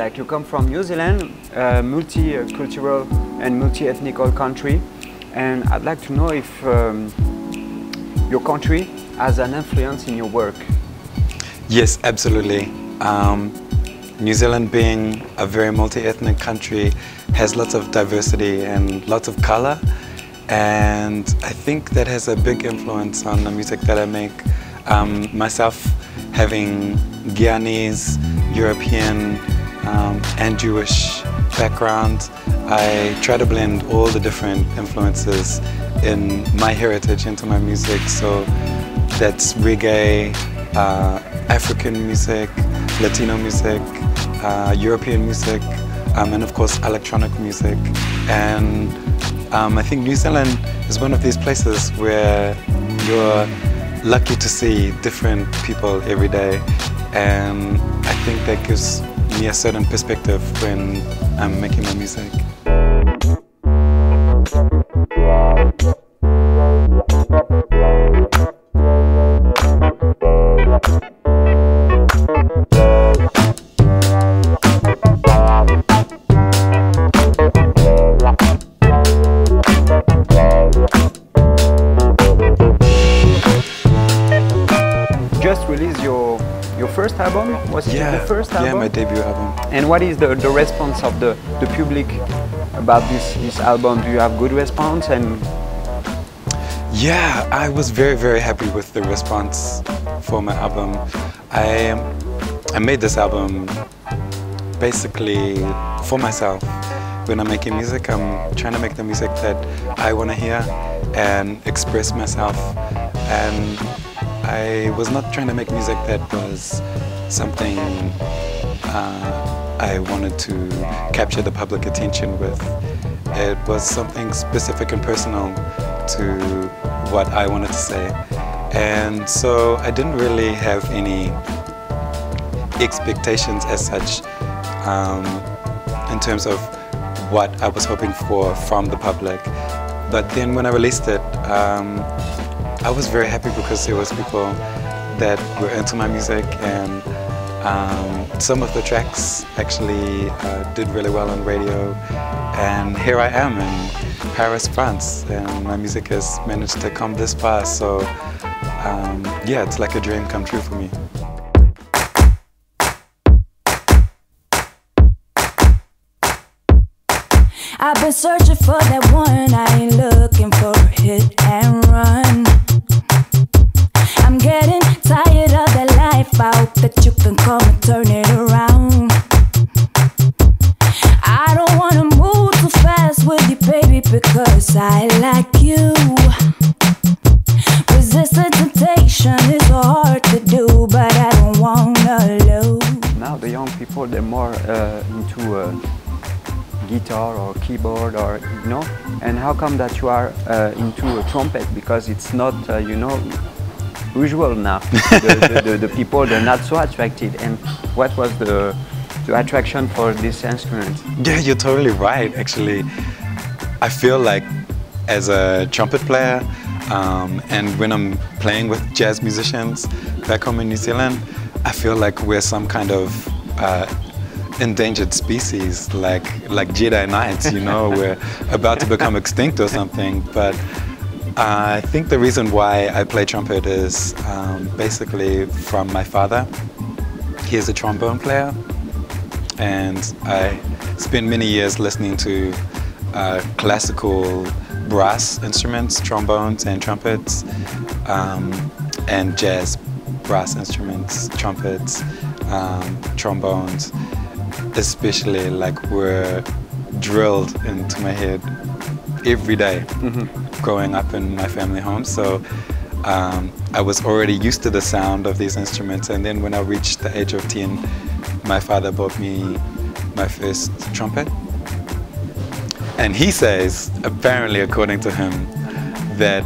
Isaac. You come from New Zealand, a multicultural and multi-ethnical country, and I'd like to know if your country has an influence in your work. Yes, absolutely. New Zealand, being a very multi-ethnic country, has lots of diversity and lots of color, and I think that has a big influence on the music that I make. Myself having Guyanese, European and Jewish background, I try to blend all the different influences in my heritage into my music. So that's reggae, African music, Latino music, European music, and of course electronic music. And I think New Zealand is one of these places where you're lucky to see different people every day, and I think that gives me a certain perspective when I'm making my music. Just released your first album? Was it the first album? Yeah, my debut album. And what is the response of the public about this album? Do you have good response? And yeah, I was very happy with the response for my album. I made this album basically for myself. When I'm making music, I'm trying to make the music that I want to hear and express myself. And I was not trying to make music that was something I wanted to capture the public attention with. It was something specific and personal to what I wanted to say. And so I didn't really have any expectations as such in terms of what I was hoping for from the public. But then when I released it, I was very happy because there was people that were into my music, and some of the tracks actually did really well on radio. And here I am in Paris, France, and my music has managed to come this far. So yeah, it's like a dream come true for me. I've been searching for that one, I ain't looking for a hit and run. I'm getting tired of that life, I hope that you can come and turn it around. I don't wanna move too fast with you, baby, because I like you. Resisting temptation is so hard to do, but I don't wanna lose. now the young people, they're more into guitar or keyboard, or you know. And how come that you are into a trumpet? Because it's not you know, usual now. the people, they're not so attracted. And what was the attraction for this instrument? Yeah, you're totally right. Actually, I feel like as a trumpet player, and when I'm playing with jazz musicians back home in New Zealand, I feel like we're some kind of endangered species, like Jedi Knights, you know, we're about to become extinct or something. But I think the reason why I play trumpet is basically from my father. He is a trombone player, and I spent many years listening to classical brass instruments, trombones and trumpets, and jazz brass instruments, trumpets, trombones, especially, like, were drilled into my head every day growing up in my family home. So I was already used to the sound of these instruments, and then when I reached the age of 10, my father bought me my first trumpet. And he says, apparently according to him, that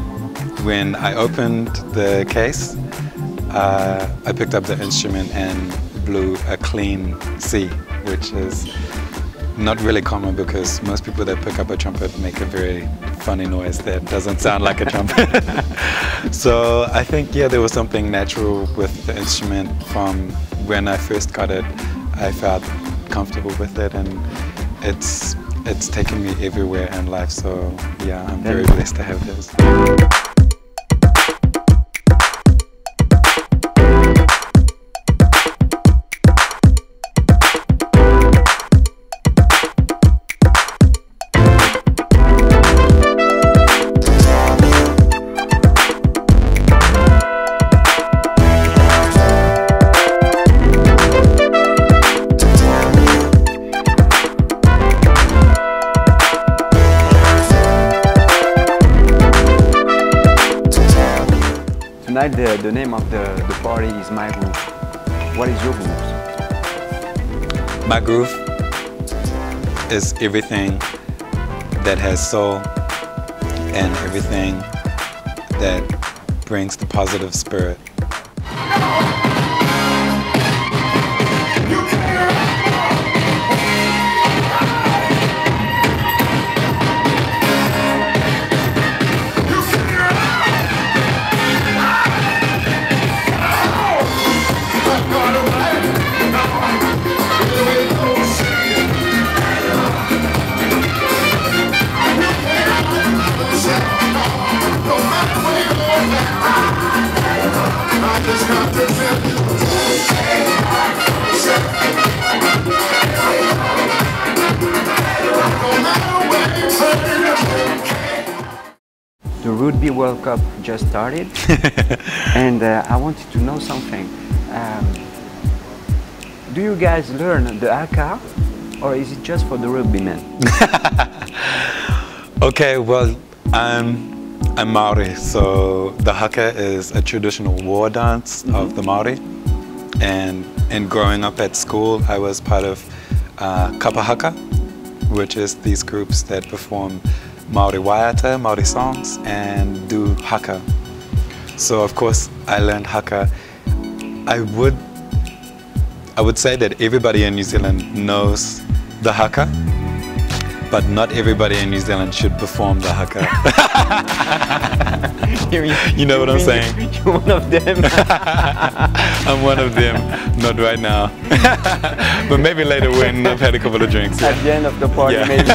when I opened the case, I picked up the instrument and blew a clean C, which is not really common because most people that pick up a trumpet make a very funny noise that doesn't sound like a trumpet. So I think, yeah, there was something natural with the instrument. From when I first got it, I felt comfortable with it, and it's taken me everywhere in life. So yeah, I'm very blessed to have this. Tonight the name of the party is My Groove. What is your groove? My groove is everything that has soul and everything that brings the positive spirit. The Rugby World Cup just started, and I wanted to know something. Do you guys learn the Haka, or is it just for the rugby men? Okay, well, I'm Maori, so the Haka is a traditional war dance of the Maori, and growing up at school, I was part of Kapa Haka, which is these groups that perform Maori waiata, Maori songs, and do Haka. So of course I learned Haka. I would say that everybody in New Zealand knows the Haka, but not everybody in New Zealand should perform the Haka. You know what I'm saying? You're one of them. I'm one of them, not right now. But maybe later when I've had a couple of drinks. At the end of the party, yeah. maybe.